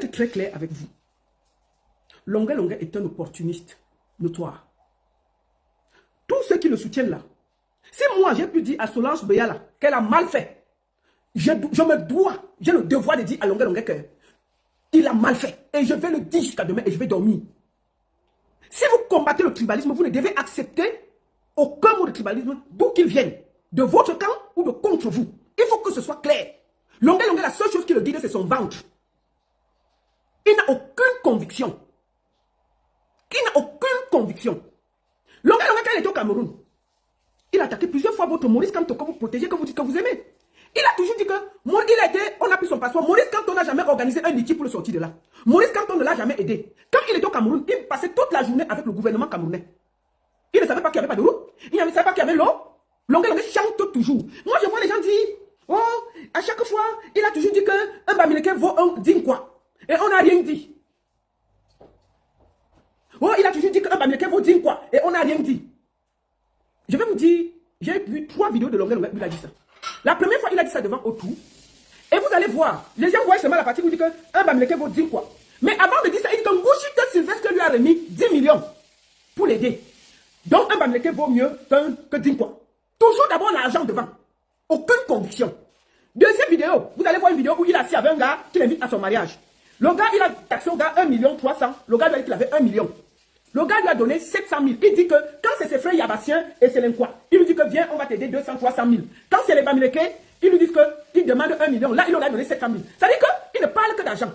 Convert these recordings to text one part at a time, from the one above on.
être très clair avec vous. Longuet Longuet est un opportuniste notoire. Tous ceux qui le soutiennent là, si moi j'ai pu dire à Solange Béala qu'elle a mal fait, je me dois, j'ai le devoir de dire à Longuet Longuet qu'il a mal fait. Et je vais le dire jusqu'à demain et je vais dormir. Si vous combattez le tribalisme, vous ne devez accepter aucun mot de tribalisme d'où qu'il vienne. De votre camp ou de contre vous. Il faut que ce soit clair. Longuet Longuet, la seule chose qui le guide, c'est son ventre. Il n'a aucune conviction. Il n'a aucune conviction. Longuet Longuet, quand il était au Cameroun, il a attaqué plusieurs fois votre Maurice Kamto que vous protégez, que vous dites que vous aimez. Il a toujours dit que, on a pris son passeport. Maurice Kamto n'a jamais organisé un litige pour le sortir de là. Maurice Kamto ne l'a jamais aidé. Quand il était au Cameroun, il passait toute la journée avec le gouvernement camerounais. Il ne savait pas qu'il n'y avait pas de route. Il ne savait pas qu'il y avait l'eau. Longuet Longuet chante toujours. Moi, je vois les gens dire, oh, à chaque fois, il a toujours dit qu'un Bamileke vaut un Dinkwa. Et on n'a rien dit. Oh, il a toujours dit qu'un Bamileke vaut Dinkwa. Et on n'a rien dit. Je vais vous dire, j'ai vu 3 vidéos de Longuet Longuet où il a dit ça. La première fois, il a dit ça devant Otou. Et vous allez voir, les gens voient seulement la partie où il dit qu'un Bamileke vaut Dinkwa. Mais avant de dire ça, il dit que Ngouchi Sylvestre lui a remis 10 millions pour l'aider. Donc un Bamileke vaut mieux que Dinkwa. Toujours d'abord l'argent devant. Aucune conviction. Deuxième vidéo, vous allez voir une vidéo où il a assis avec un gars qui l'invite à son mariage. Le gars, il a taxé au gars 1 300 000. Le gars lui a dit qu'il avait 1 million. Le gars lui a donné 700 000. Il dit que quand c'est ses frères Yabassiens et Sélenquois, il lui dit que viens, on va t'aider 200 300 000. Quand c'est les Bamileke, ils lui disent qu'il demande 1 million. Là, il leur a donné 700 000. Ça veut dire qu'il ne parle que d'argent.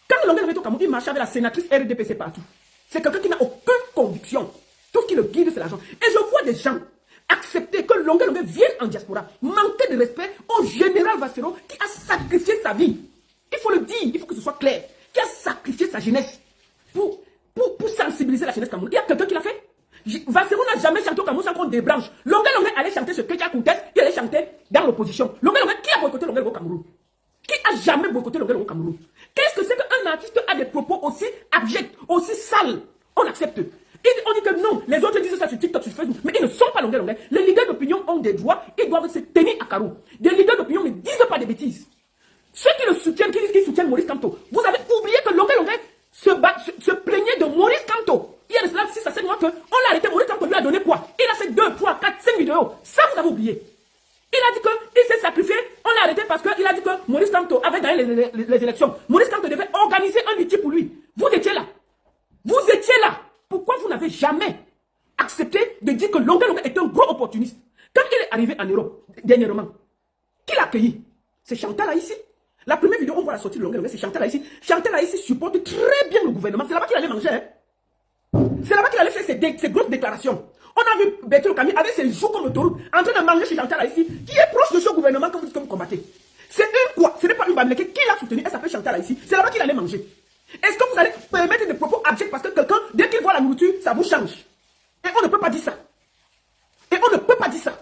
Quand Longuet Longuet au Cameroun, il marchait avec la sénatrice RDPC partout. C'est quelqu'un qui n'a aucune conviction. Tout ce qui le guide, c'est l'argent. Et je vois des gens accepter que Longuet Longuet vienne en diaspora, manquer de respect au général Vassero qui a sacrifié sa vie. Il faut le dire, il faut que ce soit clair. Qui a sacrifié sa jeunesse pour sensibiliser la jeunesse camerounaise. Il y a quelqu'un qui l'a fait. Vassero n'a jamais chanté au Cameroun sans qu'on débranche. Longuet Longuet allait chanter ce Ketia Koutes, il allait chanter dans l'opposition. Longuet Longuet, qui a boycotté Longuet Longuet au Cameroun? Qui a jamais boycotté Longuet Longuet au Cameroun? Qu'est-ce que c'est qu'un artiste a des propos aussi abjects, aussi sales? On accepte. On dit que non, les autres disent ça sur TikTok, sur Facebook, mais ils ne sont pas Longuet Longuet. Les leaders d'opinion ont des droits, ils doivent se tenir à carreau. Des leaders d'opinion ne disent pas des bêtises. Ceux qui le soutiennent, qui disent qu'ils soutiennent Maurice Kamto, vous avez oublié que Longuet Longuet se plaignait de Maurice Kamto. Il y a de cela 6 à 7 mois qu'on l'a arrêté. Maurice Kamto lui a donné quoi? Il a fait 2, 3, 4, 5 vidéos. Ça, vous avez oublié. Il a dit qu'il s'est sacrifié. On l'a arrêté parce qu'il a dit que Maurice Kamto avait gagné les élections. Maurice Kamto devait organiser un litige pour lui. Vous étiez là. Vous étiez là. Pourquoi vous n'avez jamais accepté de dire que Longuet Longuet est un gros opportuniste? Quand il est arrivé en Europe, dernièrement, qui l'a accueilli? C'est Chantal Haïssi. La première vidéo, on voit la sortie de Longuet Longuet, c'est Chantal Haïssi. Chantal Haïssi supporte très bien le gouvernement. C'est là-bas qu'il allait manger. Hein? C'est là-bas qu'il allait faire ses grosses déclarations. On a vu Bertrand Camille avec ses joues comme autoroute en train de manger chez Chantal Haïssi, qui est proche de ce gouvernement que vous combattez. C'est une quoi? Ce n'est pas une Bamileke qui l'a soutenu, elle s'appelle Chantal Haïssi. C'est là-bas qu'il allait manger. Est-ce que vous allez permettre des propos abjects parce que quelqu'un, dès qu'il voit la nourriture, ça vous change? Et on ne peut pas dire ça. Et on ne peut pas dire ça.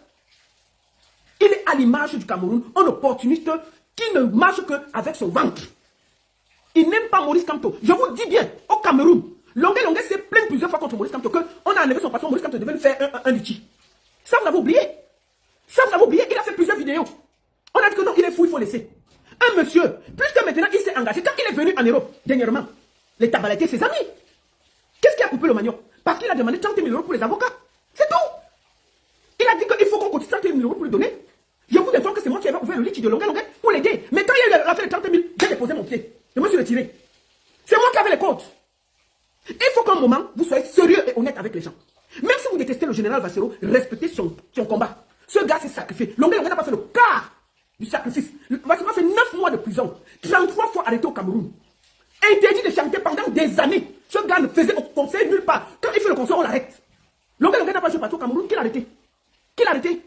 Il est à l'image du Cameroun, un opportuniste qui ne marche qu'avec son ventre. Il n'aime pas Maurice Kamto. Je vous dis bien, au Cameroun, Longuet Longuet s'est plaint plusieurs fois contre Maurice Kamto qu'on a enlevé son passeport, Maurice Kamto devait lui faire un litige. Ça, vous avez oublié. Ça, vous avez oublié. Il a fait plusieurs vidéos. On a dit que non, il est fou, il faut laisser. Un monsieur, puisque maintenant il s'est engagé, quand il est venu en Europe, dernièrement, les tabaletés, ses amis. Qu'est-ce qui a coupé le manioc? Parce qu'il a demandé 30 000 euros pour les avocats. C'est tout. Il a dit qu'il faut qu'on continue 30 000 euros pour lui donner. Je vous informe que c'est moi qui avais ouvert le litige de Longuet Longuet pour l'aider. Mais quand il y a eu l'affaire de 30 000, j'ai déposé mon pied. Je me suis retiré. C'est moi qui avais les comptes. Il faut qu'à un moment, vous soyez sérieux et honnête avec les gens. Même si vous détestez le général Vassero, respectez son combat. Ce gars s'est sacrifié. Longuet Longuet n'a pas fait le quart du sacrifice. Vassero a fait 9 mois de prison. 33 fois arrêté au Cameroun. Interdit de chanter pendant des années. Ce gars ne faisait au conseil nulle part. Quand il fait le conseil, on l'arrête. Longuet Longuet n'a pas joué partout au Cameroun. Qui l'a arrêté? Qui l'a arrêté?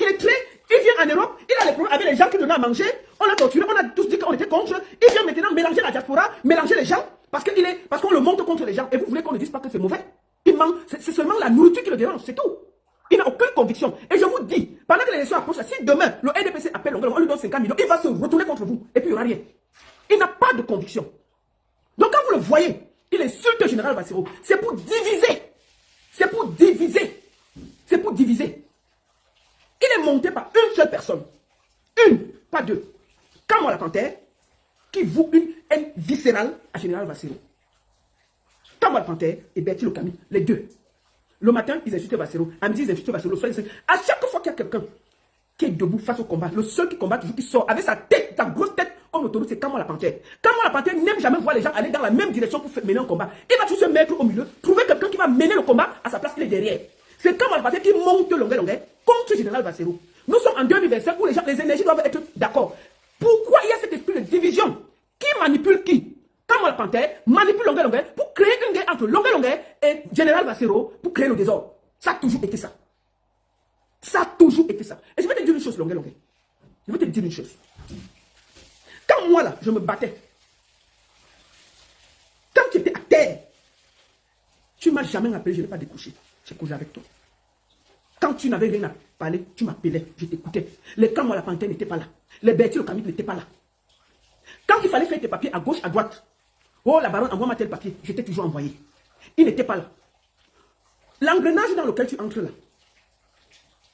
Il est très... Il vient en Europe, il a les problèmes avec les gens qui donnaient à manger. On l'a torturé, on a tous dit qu'on était contre. Il vient maintenant mélanger la diaspora, mélanger les gens, parce qu'on le monte contre les gens. Et vous voulez qu'on ne dise pas que c'est mauvais? C'est seulement la nourriture qui le dérange, c'est tout. Il n'a aucune conviction. Et je vous dis, pendant que les élections approchent, si demain le RDPC appelle Longuet, on lui donne 50 millions, il va se retourner contre vous. Et puis il n'y aura rien. Il n'a pas de conviction. Donc quand vous le voyez, il insulte le général Vassero. C'est pour diviser. C'est pour diviser. C'est pour diviser. Il est monté par une seule personne. Une, pas deux. Kamala Kanté, qui voue une haine viscérale à Général Vassero. Kamala Panthère et Bertie Locami, les deux. Le matin, ils insultent Vassero. À midi, ils insultent Vassero. À chaque fois qu'il y a quelqu'un qui est debout face au combat, le seul qui combat toujours, qui sort avec sa tête, sa grosse tête, comme l'autoroute, c'est Kamala Panthère. Kamala Panthère n'aime jamais voir les gens aller dans la même direction pour mener un combat. Il va toujours se mettre au milieu, trouver quelqu'un qui va mener le combat à sa place, il est derrière. C'est Kamala Panthère qui monte longueur contre Général Vassero. Nous sommes en 2025 où les énergies doivent être d'accord. Pourquoi il y a cet esprit de division? Qui manipule qui? Kamala Panthère manipule longueur pour créer une guerre entre longueur et Général Vassero pour créer le désordre. Ça a toujours été ça. Ça a toujours été ça. Et je vais te dire une chose, longueur. Je vais te dire une chose. Quand moi, là, je me battais, quand tu étais à terre, tu ne m'as jamais appelé, je n'ai pas découché. J'ai causé avec toi. Quand tu n'avais rien à parler, tu m'appelais, je t'écoutais. Les Kamala Panthère n'étaient pas là. Les Bertie Locami n'étaient pas là. Quand il fallait faire tes papiers à gauche, à droite, oh, la baronne, envoie-moi tel papier, je t'ai toujours envoyé. Ils n'étaient pas là. L'engrenage dans lequel tu entres là,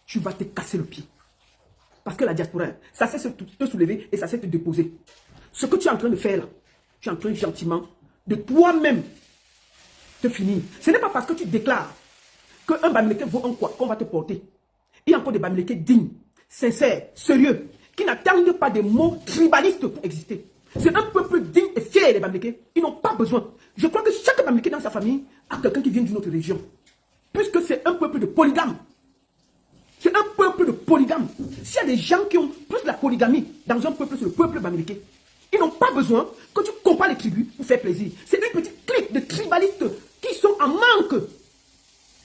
tu vas te casser le pied. Parce que la diaspora, ça sait te soulever et ça sait te déposer. Ce que tu es en train de faire là, tu es en train gentiment de toi-même te finir. Ce n'est pas parce que tu déclares qu'un Bamileke vaut un quoi qu'on va te porter. Il y a encore des Bamileke dignes, sincères, sérieux, qui n'attendent pas des mots tribalistes pour exister. C'est un peuple digne et fier, les Bamileke. Ils n'ont pas besoin. Je crois que chaque Bamileke dans sa famille a quelqu'un qui vient d'une autre région. Puisque c'est un peuple de polygames. C'est un peuple de polygames. S'il y a des gens qui ont plus la polygamie dans un peuple, c'est le peuple Bamileke. Ils n'ont pas besoin que tu compares les tribus pour faire plaisir. C'est une petite clique de tribalistes qui sont en manque.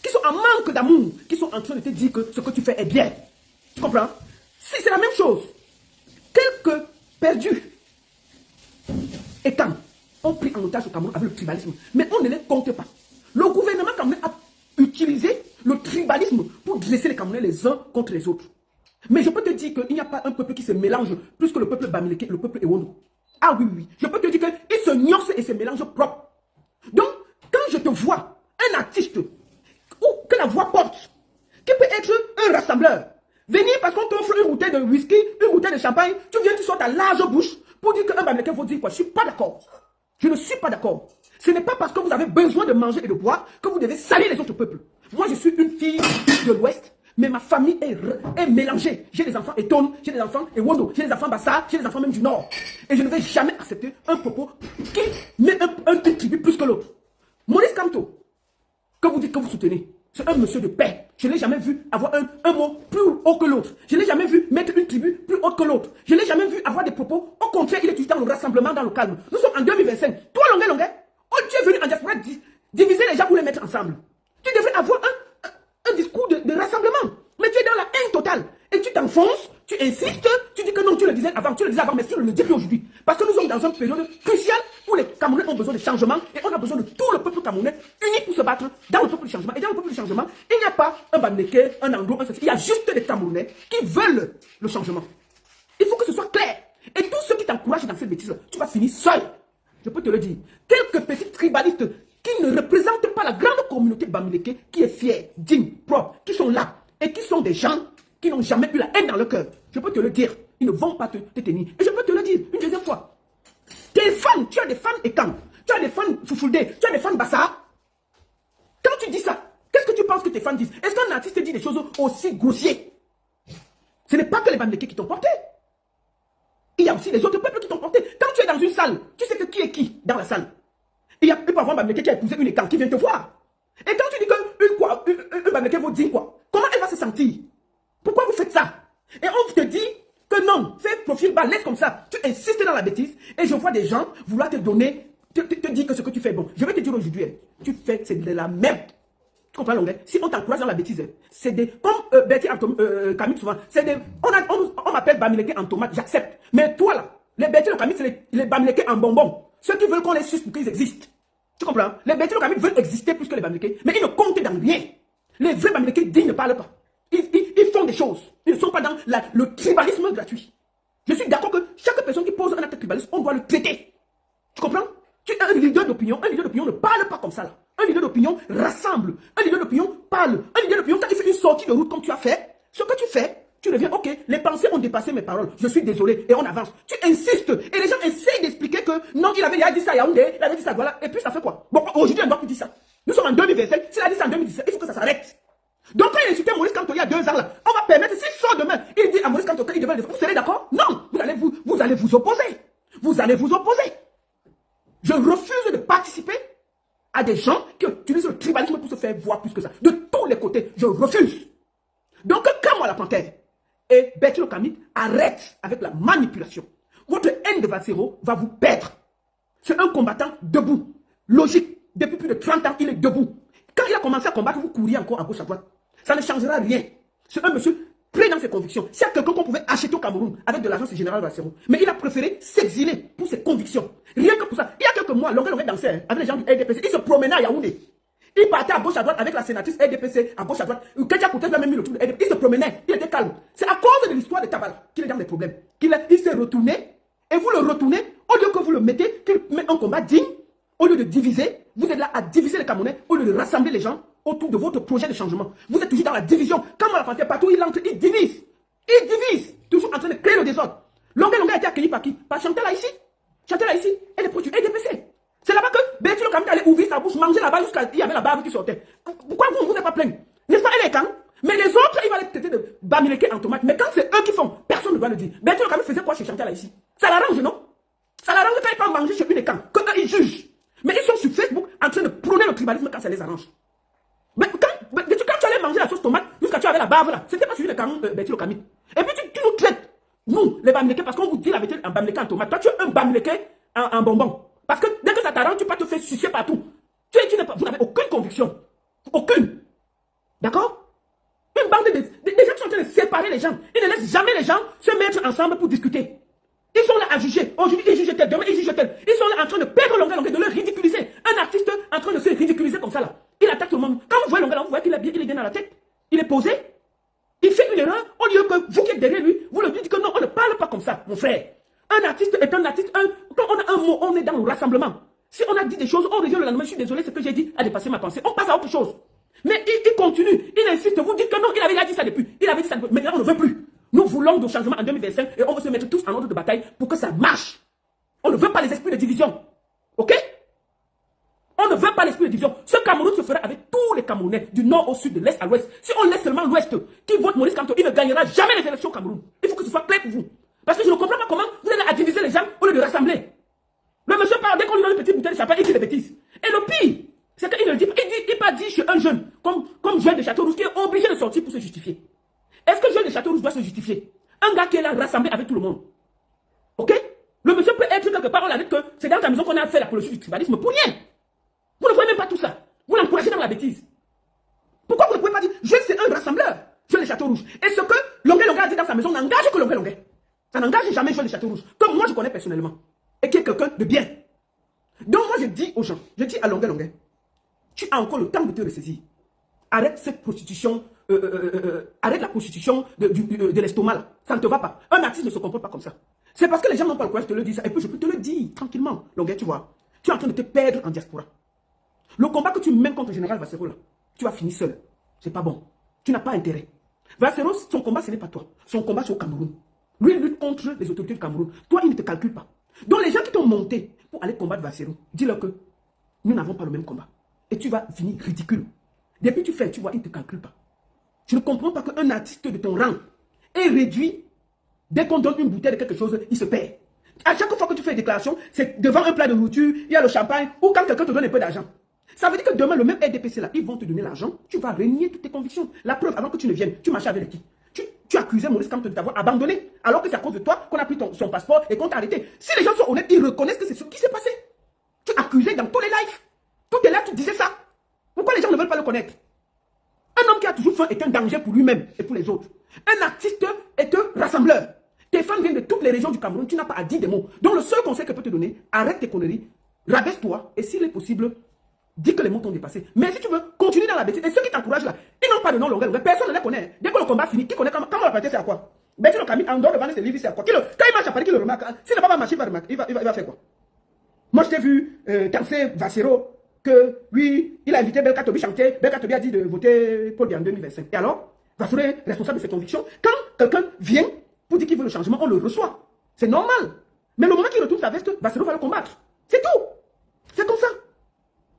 Qui sont en manque d'amour. Qui sont en train de te dire que ce que tu fais est bien. Tu comprends? Si c'est la même chose. Quelques perdus et quand ont pris en otage au Cameroun avec le tribalisme. Mais on ne les compte pas. Le gouvernement camerounais a utilisé le tribalisme pour dresser les Camerounais les uns contre les autres. Mais je peux te dire qu'il n'y a pas un peuple qui se mélange plus que le peuple Bamileke et le peuple Ewondo. Ah oui, oui. Je peux te dire qu'ils se nuancent et se mélangent propre. Donc, quand je te vois, un artiste, ou que la voix porte, qui peut être un rassembleur, venir parce qu'on t'offre une bouteille de whisky, une bouteille de champagne, tu viens, tu sors ta large bouche pour dire qu'un Bamileke faut dire quoi. Je ne suis pas d'accord. Je ne suis pas d'accord. Ce n'est pas parce que vous avez besoin de manger et de boire que vous devez salir les autres peuples. Moi, je suis une fille de l'Ouest, mais ma famille est mélangée. J'ai des enfants Eton, j'ai des enfants Ewondo, j'ai des enfants Bassa, j'ai des enfants même du Nord. Et je ne vais jamais accepter un propos qui met une tribu plus que l'autre. Maurice Kamto, que vous dites que vous soutenez, c'est un monsieur de paix. Je ne l'ai jamais vu avoir un mot plus haut que l'autre. Je ne l'ai jamais vu mettre une tribu plus haute que l'autre. Je ne l'ai jamais vu avoir des propos. Au contraire, il est toujours dans le rassemblement, dans le calme. Nous sommes en 2025. Toi, longueur, oh, tu es venu en diaspora diviser les gens pour les mettre ensemble. Tu devrais avoir un discours de rassemblement. Mais tu es dans la haine totale. Et tu t'enfonces, tu insistes, tu dis que non, tu le disais avant, mais tu ne le dis plus aujourd'hui. Parce que nous sommes dans une période cruciale où les Camerounais ont besoin de changement et on a besoin de tout le peuple camerounais uni pour se battre dans le peuple du changement. Et dans le peuple du changement, il n'y a pas un Bamileke, un Anglo, un ceci. Il y a juste des Camerounais qui veulent le changement. Il faut que ce soit clair. Et tous ceux qui t'encouragent dans cette bêtise, tu vas finir seul. Je peux te le dire. Quelques petits tribalistes qui ne représentent pas la grande communauté Bamileke qui est fière, digne, propre, qui sont là et qui sont des gens qui n'ont jamais eu la haine dans leur cœur. Je peux te le dire. Ils ne vont pas te tenir. Et je peux te le dire une deuxième fois. Tes fans, tu as des fans Ekam, tu as des fans Foufoulde, tu as des fans Bassa. Quand tu dis ça, qu'est-ce que tu penses que tes fans disent? Est-ce qu'un artiste dit des choses aussi grossières? Ce n'est pas que les Bamileke qui t'ont porté. Il y a aussi les autres peuples qui t'ont porté. Quand tu es dans une salle, tu sais que qui est qui dans la salle. Il peut avoir un Bamileke qui a épousé une Ekam qui vient te voir. Et quand tu dis qu'une Bamileke vous dit quoi, comment elle va se sentir? Pourquoi vous faites ça? Et on te dit que non, fais profil bas, laisse comme ça. Tu insistes dans la bêtise et je vois des gens vouloir te donner, te dire que ce que tu fais bon. Je vais te dire aujourd'hui, tu fais, c'est de la merde. Tu comprends l'anglais? Si on t'encourage dans la bêtise, c'est des, comme Bertie Camille souvent, c'est des, on m'appelle Bamileke en tomate, j'accepte. Mais toi là, les Bertie Camille, c'est les Bamileke en bonbon. Ceux qui veulent qu'on les suce pour qu'ils existent. Tu comprends? Les Bertie Camille veulent exister plus que les Bamileke, mais ils ne comptent dans rien. Les vrais Bamileke dignes ne parlent pas. Ils font des choses. Ils ne sont pas dans le tribalisme gratuit. Je suis d'accord que chaque personne qui pose un acte tribaliste, on doit le traiter. Tu comprends? Tu es un leader d'opinion. Un leader d'opinion ne parle pas comme ça là. Un leader d'opinion rassemble. Un leader d'opinion parle. Un leader d'opinion, quand il fait une sortie de route comme tu as fait, ce que tu fais, Tu reviens, ok, les pensées ont dépassé mes paroles. Je suis désolé et on avance. Tu insistes et les gens essayent d'expliquer que non, il avait déjà dit ça à Yaoundé, il avait dit ça, voilà. Et puis ça fait quoi? Bon, aujourd'hui, on doit plus dire ça. Nous sommes en 2025. S'il a dit ça en 2017, il faut que ça s'arrête. Donc quand il a insulté Maurice Kamto il y a 2 ans là, on va permettre, s'il sort demain, il dit à Maurice Kamto qu'il devait le défendre. Vous serez d'accord? Non, vous allez vous opposer. Vous allez vous opposer. Je refuse de participer à des gens qui utilisent le tribalisme pour se faire voir plus que ça. De tous les côtés, je refuse. Donc quand moi la panthère et Betty Locamit arrête avec la manipulation. Votre haine de Valsero va vous perdre. C'est un combattant debout. Logique. Depuis plus de 30 ans, il est debout. Quand il a commencé à combattre, vous couriez encore à gauche à droite. Ça ne changera rien. C'est un monsieur pris dans ses convictions. S'il y a quelqu'un qu'on pouvait acheter au Cameroun avec de l'argent, c'est Général Valsero. Mais il a préféré s'exiler pour ses convictions. Rien que pour ça. Il y a quelques mois, Longuet dansait avec les gens du RDPC. Il se promenait à Yaoundé. Il partait à gauche à droite avec la sénatrice RDPC, à gauche à droite. Ketia Kouté lui a même mis le tour de RDPC. Il se promenait, il était calme. C'est à cause de l'histoire de Tabala qu'il est dans des problèmes. Il s'est retourné et vous le retournez, au lieu que vous le mettez, qu'il mette un combat digne, au lieu de diviser, vous êtes là à diviser les Camerounais, au lieu de rassembler les gens autour de votre projet de changement. Vous êtes toujours dans la division. Quand on la panthère, partout il entre, il divise. Il divise. Toujours en train de créer le désordre. Longuet a été accueilli par qui? Par Chantal ici. Chantal ici, elle est proche du RDPC. C'est là-bas que Betty Locamit allait ouvrir sa bouche, manger là-bas jusqu'à il y avait la bave qui sortait. Pourquoi vous ne vous êtes pas plaint? N'est-ce pas, elle est quand? Mais les autres, ils vont aller traiter de bamileke en tomate. Mais quand c'est eux qui font, personne ne doit le dire. Betty Locamit faisait quoi chez Chantal ici? Ça l'arrange, non? Ça l'arrange quand ils peuvent manger chez une et quand ils jugent. Mais ils sont sur Facebook en train de prôner le tribalisme quand ça les arrange. Mais quand tu allais manger la sauce tomate, jusqu'à tu avais la bave là, c'était pas celui de Betty Locamit. Et puis tu nous traites, nous, les bamileke, parce qu'on vous dit la vérité en bamileke en tomate. Toi, tu es un bamileke en bonbon. Parce que dès que ça t'arrange, tu peux te faire sucer partout. Vous n'avez aucune conviction. Aucune. D'accord? Une bande de gens qui sont en train de séparer les gens. Ils ne laissent jamais les gens se mettre ensemble pour discuter. Ils sont là à juger. Aujourd'hui, ils jugent tel, demain, ils jugent tel. Ils sont là en train de perdre Longuet, de le ridiculiser. Un artiste en train de se ridiculiser comme ça là. Il attaque tout le monde. Quand vous voyez Longuet, vous voyez qu'il est bien dans la tête. Il est posé. Il fait une erreur. Au lieu que vous qui êtes derrière lui, vous lui dites que non, on ne parle pas comme ça, mon frère. Un artiste est un artiste. Quand on a un mot, on est dans le rassemblement. Si on a dit des choses, on revient le lendemain. Je suis désolé, ce que j'ai dit a dépassé ma pensée. On passe à autre chose. Mais il continue. Il insiste. Vous dites que non, il avait déjà dit ça depuis. Il avait dit ça depuis. Maintenant, on ne veut plus. Nous voulons du changement en 2025 et on veut se mettre tous en ordre de bataille pour que ça marche. On ne veut pas les esprits de division. Ok? On ne veut pas l'esprit de division. Ce Cameroun se fera avec tous les Camerounais, du nord au sud, de l'est à l'ouest. Si on laisse seulement l'ouest qui vote Maurice Kamto, il ne gagnera jamais les élections au Cameroun. Il faut que ce soit clair pour vous. Parce que je ne comprends pas comment vous allez à diviser les gens au lieu de rassembler. Le monsieur parle, dès qu'on lui donne une petite bouteille de champagne, il dit des bêtises. Et le pire, c'est qu'il ne dit pas, il pas dit chez un jeune, comme Joël de Château-Rouge, qui est obligé de sortir pour se justifier. Est-ce que Joël de Château-Rouge doit se justifier? Un gars qui est là rassemblé avec tout le monde. Ok? Le monsieur peut être quelque part, on a dit que c'est dans ta maison qu'on a fait l'apologie du tribalisme pour rien. Vous ne voyez même pas tout ça. Vous l'encouragez dans la bêtise. Pourquoi vous ne pouvez pas dire, je suis un rassembleur, Joël de Château-Rouge. Et ce que Longuet a dit dans sa maison n'engage que Longuet. Ça n'engage jamais Joël de Château-Rouge. Comme moi je connais personnellement. Et qui est quelqu'un de bien. Donc moi je dis aux gens, je dis à Longuet, tu as encore le temps de te ressaisir. Arrête cette prostitution, arrête la prostitution de l'estomac là. Ça ne te va pas. Un artiste ne se comporte pas comme ça. C'est parce que les gens n'ont pas le courage de te le dire ça. Et puis je peux te le dire tranquillement. Longuet, tu vois, tu es en train de te perdre en diaspora. Le combat que tu mènes contre le général Valsero là, tu vas finir seul. C'est pas bon. Tu n'as pas intérêt. Valsero, son combat ce n'est pas toi. Son combat c'est au Cameroun. Lui, il lutte contre les autorités du Cameroun. Toi, il ne te calcule pas. Donc les gens qui t'ont monté pour aller combattre Valsero, dis-leur que nous n'avons pas le même combat. Et tu vas finir ridicule. Depuis tu fais, tu vois, il ne te calcule pas. Je ne comprends pas qu'un artiste de ton rang est réduit. Dès qu'on donne une bouteille de quelque chose, il se perd. À chaque fois que tu fais une déclaration, c'est devant un plat de nourriture, il y a le champagne, ou quand quelqu'un te donne un peu d'argent. Ça veut dire que demain, le même RDPC là, ils vont te donner l'argent, tu vas renier toutes tes convictions. La preuve, avant que tu ne viennes, tu marchais avec qui? Tu accusais Maurice Kamto de t'avoir abandonné, alors que c'est à cause de toi qu'on a pris son passeport et qu'on t'a arrêté. Si les gens sont honnêtes, ils reconnaissent que c'est ce qui s'est passé. Tu accusais dans tous les lives. Tout est là, tu disais ça. Pourquoi les gens ne veulent pas le connaître? Un homme qui a toujours faim est un danger pour lui-même et pour les autres. Un artiste est un rassembleur. Tes fans viennent de toutes les régions du Cameroun, tu n'as pas à dire des mots. Donc le seul conseil que je peux te donner, arrête tes conneries, rabaisse-toi et s'il est possible, dis que les mots t'ont dépassé. Mais si tu veux, continue dans la bêtise. Et ceux qui t'encouragent là, ils n'ont pas de nom Longuet. Personne ne les connaît. Dès que le combat finit, qui connaît comment la partie c'est à quoi? Betty Locamit, en dehors de vendre ses livres, c'est à quoi? Quand il marche à Paris, qui le remarque, s'il n'a pas marché, il va faire quoi? Moi je t'ai vu danser Valsero, que oui, il a invité Belka Tobi chanter. Belka Tobi a dit de voter Paul Biya en 2025. Et alors, va se responsable de ses convictions. Quand quelqu'un vient pour dire qu'il veut le changement, on le reçoit. C'est normal. Mais le moment qu'il retourne sa veste, Vassero va le combattre. C'est tout. C'est comme ça.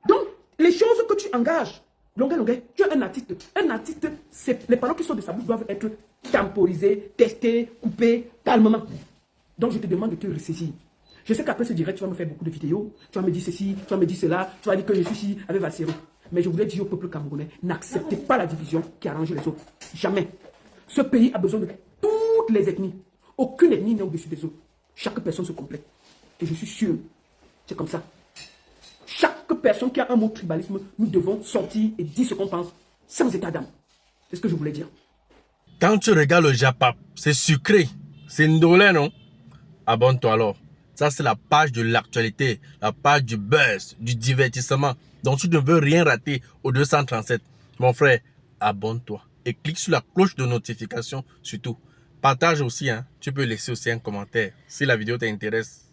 Donc, les choses que tu engages, Longuet, tu es un artiste. Un artiste, les paroles qui sortent de sa bouche doivent être temporisées, testées, coupées, calmement. Donc, je te demande de te ressaisir. Je sais qu'après ce direct, tu vas me faire beaucoup de vidéos. Tu vas me dire ceci, tu vas me dire cela. Tu vas dire que je suis ici avec Vassero. Mais je voulais dire au peuple camerounais, n'acceptez pas la division qui arrange les autres. Jamais. Ce pays a besoin de toutes les ethnies. Aucune ethnie n'est au-dessus des autres. Chaque personne se complète. Et je suis sûr, c'est comme ça. Chaque personne qui a un mot tribalisme, nous devons sortir et dire ce qu'on pense sans état d'âme. C'est ce que je voulais dire. Quand tu regardes le Japap, c'est sucré. C'est ndolé, non? Abonne-toi alors. Ça, c'est la page de l'actualité, la page du buzz, du divertissement. Donc, tu ne veux rien rater au 237. Mon frère, abonne-toi et clique sur la cloche de notification surtout. Partage aussi, hein. Tu peux laisser aussi un commentaire si la vidéo t'intéresse.